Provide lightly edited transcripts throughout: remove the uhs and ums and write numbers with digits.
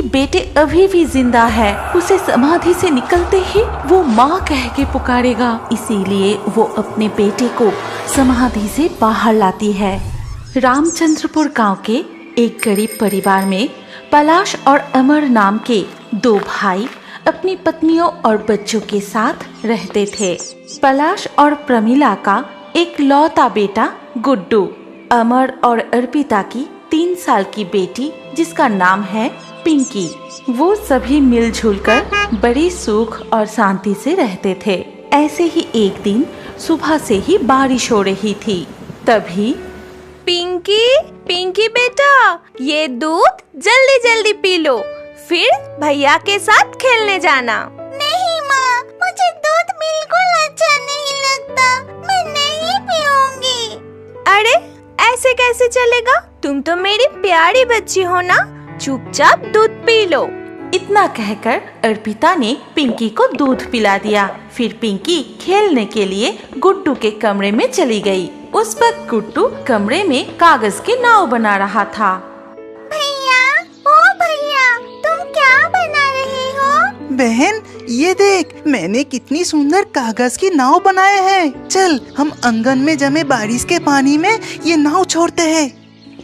कि बेटे अभी भी जिंदा है। उसे समाधि से निकलते ही वो माँ कह के पुकारेगा, इसीलिए वो अपने बेटे को समाधि से बाहर लाती है। रामचंद्रपुर गांव के एक गरीब परिवार में पलाश और अमर नाम के दो भाई अपनी पत्नियों और बच्चों के साथ रहते थे। पलाश और प्रमिला का एक लौता बेटा गुड्डू, अमर और अर्पिता की 3 साल की बेटी जिसका नाम है पिंकी। वो सभी मिलजुल कर बड़ी सुख और शांति से रहते थे। ऐसे ही एक दिन सुबह से ही बारिश हो रही थी। तभी पिंकी बेटा, ये दूध जल्दी जल्दी पी लो, फिर भैया के साथ खेलने जाना। नहीं माँ, मुझे दूध बिल्कुल अच्छा नहीं लगता, मैं नहीं पीऊंगी। अरे ऐसे कैसे चलेगा? तुम तो मेरी प्यारी बच्ची हो ना, चुपचाप दूध पी लो। इतना कहकर अर्पिता ने पिंकी को दूध पिला दिया। फिर पिंकी खेलने के लिए गुड्डू के कमरे में चली गई। उस वक्त गुड्डू कमरे में कागज की नाव बना रहा था। भैया, ओ भैया, तुम क्या बना रहे हो? बहन, ये देख, मैंने कितनी सुंदर कागज की नाव बनाए हैं। चल, हम आंगन में जमे बारिश के पानी में ये नाव छोड़ते हैं।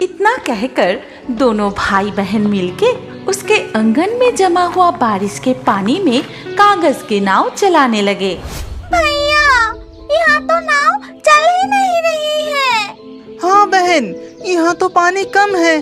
इतना कहकर दोनों भाई बहन मिलके उसके आंगन में जमा हुआ बारिश के पानी में कागज की नाव चलाने लगे। भैया, यहाँ तो नाव चल ही नहीं रही है। हाँ बहन, यहाँ तो पानी कम है।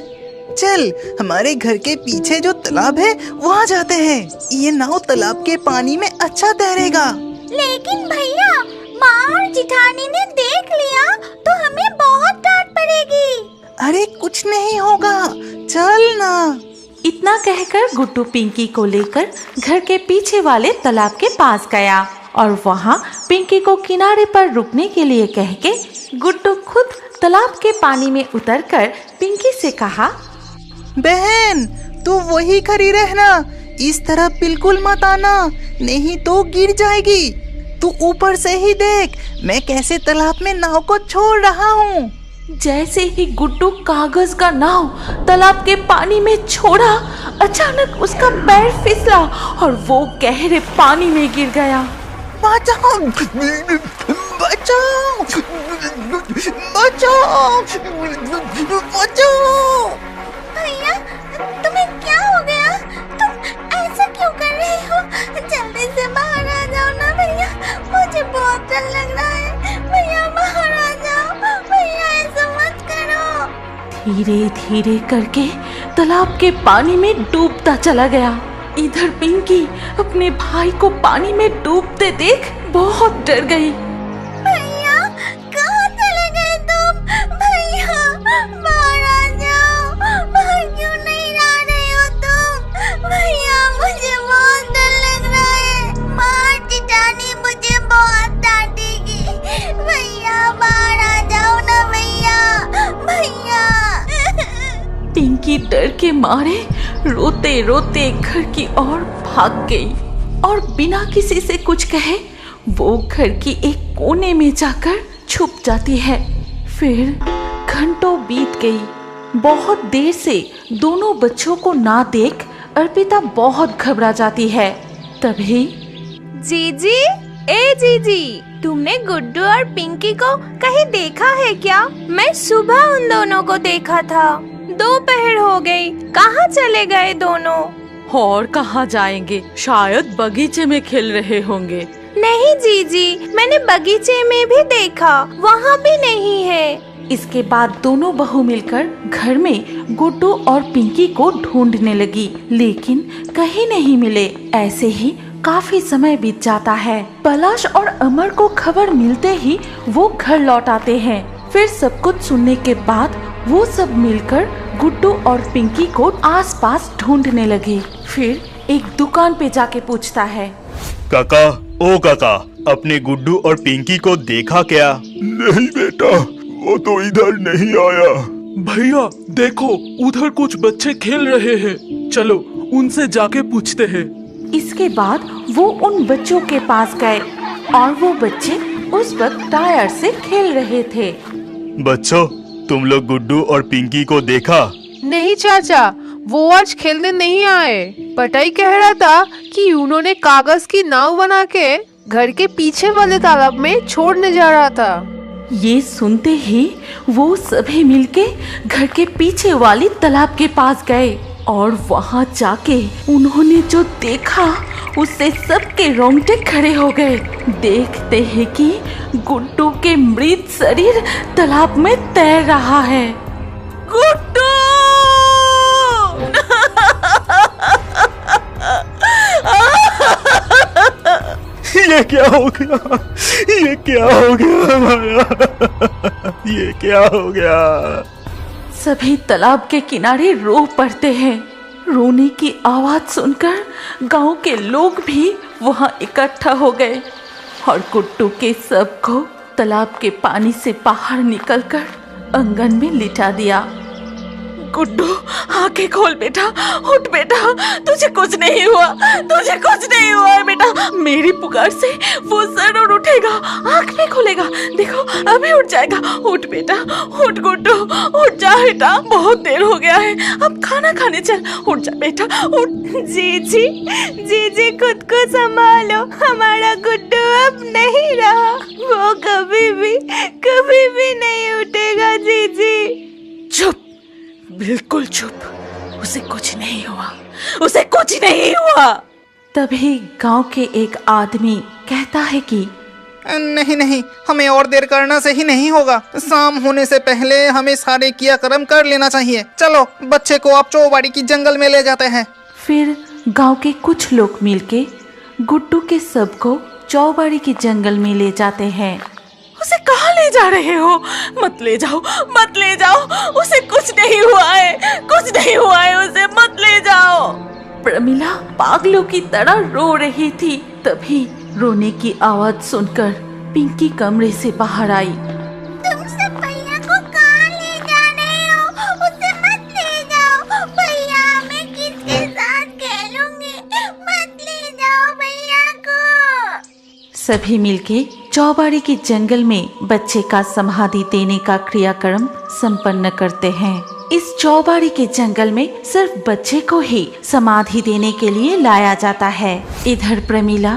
चल, हमारे घर के पीछे जो तालाब है वहाँ जाते हैं। ये नाव तालाब के पानी में अच्छा तैरेगा। लेकिन भैया, माँ और जिठानी ने देख लिया तो हमें बहुत डांट पड़ेगी। अरे कुछ नहीं होगा, चल ना। इतना कहकर गुड्डू पिंकी को लेकर घर के पीछे वाले तालाब के पास गया और वहाँ पिंकी को किनारे पर रुकने के लिए कह के गुड्डू खुद तालाब के पानी में उतरकर पिंकी से कहा, बहन, तू वही खड़ी रहना, इस तरफ बिल्कुल मत आना, नहीं तो गिर जाएगी। तू ऊपर से ही देख, मैं कैसे तालाब में नाव को छोड़ रहा हूँ। जैसे ही गुड्डू कागज का नाव तालाब के पानी में छोड़ा, अचानक उसका पैर फिसला और वो गहरे पानी में गिर गया। बचाओ, बचाओ, बचाओ, बचाओ। भैया, तुम्हें क्या हो गया? तुम ऐसा क्यों कर रहे हो? जल्दी से बाहर आ जाओ ना भैया, मुझे बहुत डर लग रहा है। भैया बाहर आ जाओ, भैया ऐसा मत करो। धीरे धीरे करके तालाब के पानी में डूबता चला गया। इधर पिंकी अपने भाई को पानी में डूबते देख बहुत डर गई। भैया, कहाँ चले गए तुम? भैया बाहर आ जाओ, बाहर क्यों नहीं आ रहे हो तुम? भैया, मुझे बहुत डर लग रहा है। माँ जिठानी मुझे बहुत डांटेगी। भैया बाहर आ जाओ ना भैया, भैया। पिंकी डर के मारे रोते रोते घर की ओर भाग गई और बिना किसी से कुछ कहे वो घर की एक कोने में जाकर छुप जाती है। फिर घंटों बीत गई। बहुत देर से दोनों बच्चों को ना देख अर्पिता बहुत घबरा जाती है। तभी जीजी, ए जीजी, तुमने गुड्डू और पिंकी को कहीं देखा है क्या? मैं सुबह उन दोनों को देखा था। दोपहर हो गई, कहाँ चले गए दोनों? और कहाँ जाएंगे, शायद बगीचे में खेल रहे होंगे। नहीं जीजी, मैंने बगीचे में भी देखा, वहाँ भी नहीं है। इसके बाद दोनों बहू मिलकर घर में गुड्डू और पिंकी को ढूंढने लगी, लेकिन कहीं नहीं मिले। ऐसे ही काफी समय बीत जाता है। पलाश और अमर को खबर मिलते ही वो घर लौट आते हैं। फिर सब कुछ सुनने के बाद वो सब मिलकर गुड्डू और पिंकी को आसपास ढूंढने लगे। फिर एक दुकान पे जाके पूछता है, काका, ओ काका, अपने गुड्डू और पिंकी को देखा क्या? नहीं बेटा, वो तो इधर नहीं आया। भैया देखो, उधर कुछ बच्चे खेल रहे हैं, चलो उनसे जाके पूछते हैं। इसके बाद वो उन बच्चों के पास गए और वो बच्चे उस वक्त टायर से खेल रहे थे। बच्चों, तुम लोग गुड्डू और पिंकी को देखा? नहीं चाचा, वो आज खेलने नहीं आए। पटाई कह रहा था कि उन्होंने कागज की नाव बना के घर के पीछे वाले तालाब में छोड़ने जा रहा था। ये सुनते ही वो सभी मिलके घर के पीछे वाली तालाब के पास गए और वहां जाके उन्होंने जो देखा उससे सबके रोंगटे खड़े हो गए। देखते हैं कि गुड्डू के मृत शरीर तालाब में तैर रहा है। गुड्डू! ये क्या हो गया? ये क्या हो गया हमारा? ये क्या हो गया? सभी तालाब के किनारे रो पड़ते हैं। रोने की आवाज सुनकर गांव के लोग भी वहां इकट्ठा हो गए और गुड्डू के शव को तालाब के पानी से बाहर निकलकर आंगन में लिटा दिया। गुड्डू, आंखें खोल बेटा, उठ बेटा, तुझे कुछ नहीं हुआ, तुझे कुछ नहीं हुआ है बेटा। मेरी पुकार से वो जरूर उठेगा, आंख भी खोलेगा, देखो अभी उठ जाएगा। उठ बेटा, उठ गुड्डू, उठ जा बेटा, बहुत देर हो गया है, अब खाना खाने चल। उठ जा बेटा, उठ। जीजी खुद को संभालो, हमारा गुड्डू अब नहीं रहा, वो कभी भी नहीं उठेगा जीजी। चुप, बिल्कुल चुप, उसे कुछ नहीं हुआ, उसे कुछ नहीं हुआ। तभी गांव के एक आदमी कहता है कि नहीं नहीं, हमें और देर करना सही नहीं होगा। शाम होने से पहले हमें सारे क्रियाक्रम कर लेना चाहिए। चलो बच्चे को आप चौबाड़ी की जंगल में ले जाते हैं। फिर गांव के कुछ लोग मिलके गुड्डू के शव को चौबाड़ी के जंगल में ले जाते हैं। उसे कहाँ ले जा रहे हो? मत ले जाओ, मत ले जाओ, उसे कुछ नहीं हुआ है, कुछ नहीं हुआ है, उसे मत ले जाओ। प्रमिला पागलों की तरह रो रही थी। तभी रोने की आवाज सुनकर पिंकी कमरे से बाहर आई। तुम सब भैया को कहाँ ले जा रहे हो? उसे मत ले जाओ भैया, मैं किसके साथ खेलूंगी, मत ले जाओ भैया को। सभी मिलके चौबाड़ी के जंगल में बच्चे का समाधि देने का क्रियाक्रम संपन्न करते हैं। इस चौबाड़ी के जंगल में सिर्फ बच्चे को ही समाधि देने के लिए लाया जाता है। इधर प्रमिला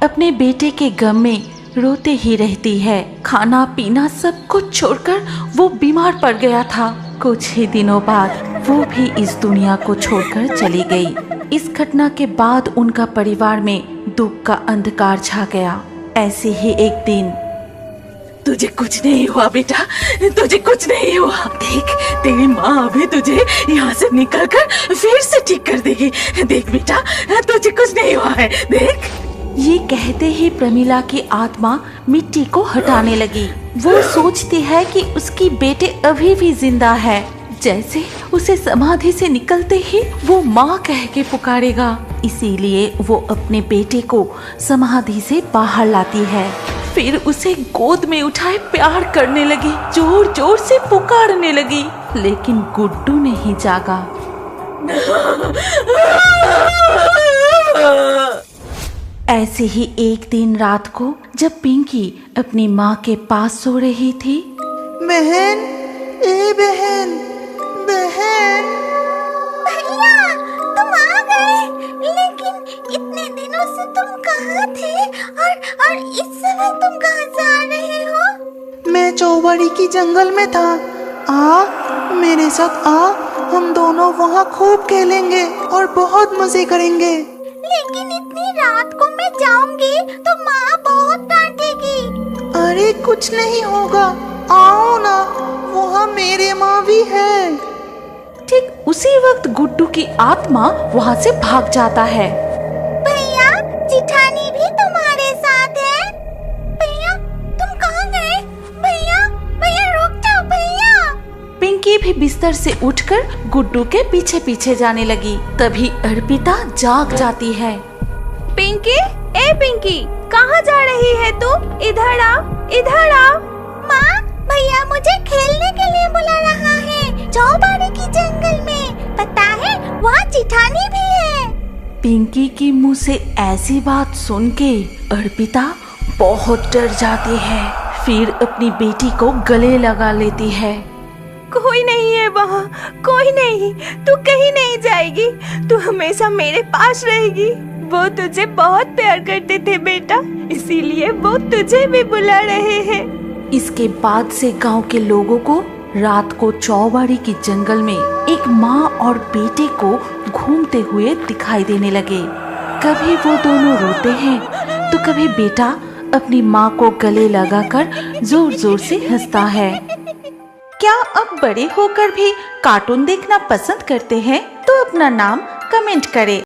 अपने बेटे के गम में रोते ही रहती है। खाना पीना सब कुछ छोड़कर वो बीमार पड़ गया था। कुछ ही दिनों बाद वो भी इस दुनिया को छोड़कर चली गई। इस घटना के बाद उनका परिवार में दुख का अंधकार छा गया। ऐसे ही एक दिन, तुझे कुछ नहीं हुआ बेटा, तुझे कुछ नहीं हुआ। देख, तेरी माँ अभी तुझे यहाँ से निकलकर फिर से ठीक कर देगी। देख बेटा, तुझे कुछ नहीं हुआ है, देख। ये कहते ही प्रमिला की आत्मा मिट्टी को हटाने लगी। वो सोचती है कि उसकी बेटे अभी भी जिंदा है। जैसे उसे समाधि से निकलते ही वो माँ कह के पुकारेगा। इसीलिए वो अपने बेटे को समाधि से बाहर लाती है। फिर उसे गोद में उठाए प्यार करने लगी, जोर जोर से पुकारने लगी। लेकिन गुड्डू नहीं जागा। ऐसे ही एक दिन रात को जब पिंकी अपनी माँ के पास सो रही थी। बहन, ए बहन, बहन। भैया तुम आ गए, लेकिन इतने दिनों से तुम कहाँ थे और इस समय तुम कहाँ से आ रहे हो? मैं चौबाड़ी की जंगल में था। आ, मेरे साथ आ, हम दोनों वहाँ खूब खेलेंगे और बहुत मजे करेंगे। लेकिन इतनी रात को मैं जाऊंगी तो माँ बहुत डांटेगी। अरे कुछ नहीं होगा, आओ ना, वहाँ मेरे माँ भी है। ठीक उसी वक्त गुड्डू की आत्मा वहाँ से भाग जाता है। भैया, जिठानी भी तुम्हारे साथ है। भैया तुम कहाँ गए? भैया, भैया रुक जाओ भैया। पिंकी भी बिस्तर से उठकर गुड्डू के पीछे पीछे जाने लगी। तभी अर्पिता जाग जाती है। पिंकी, ए पिंकी, कहाँ जा रही है तू? इधर आ, इधर आ। माँ, भैया मुझे खेलने के लिए बुला रहा है, चौबाड़ी की जंगल में। पता है वहाँ जिठानी भी है। पिंकी के मुंह से ऐसी बात सुन के अर्पिता बहुत डर जाती है। फिर अपनी बेटी को गले लगा लेती है। कोई नहीं है वहाँ कोई नहीं, तू कहीं नहीं जाएगी, तू हमेशा मेरे पास रहेगी। वो तुझे बहुत प्यार करते थे बेटा, इसीलिए वो तुझे भी बुला रहे हैं। इसके बाद से गांव के लोगों को रात को चौबाड़ी की जंगल में एक माँ और बेटे को घूमते हुए दिखाई देने लगे। कभी वो दोनों रोते हैं तो कभी बेटा अपनी माँ को गले लगाकर जोर जोर से हंसता है। क्या अब बड़े होकर भी कार्टून देखना पसंद करते हैं? तो अपना नाम कमेंट करें।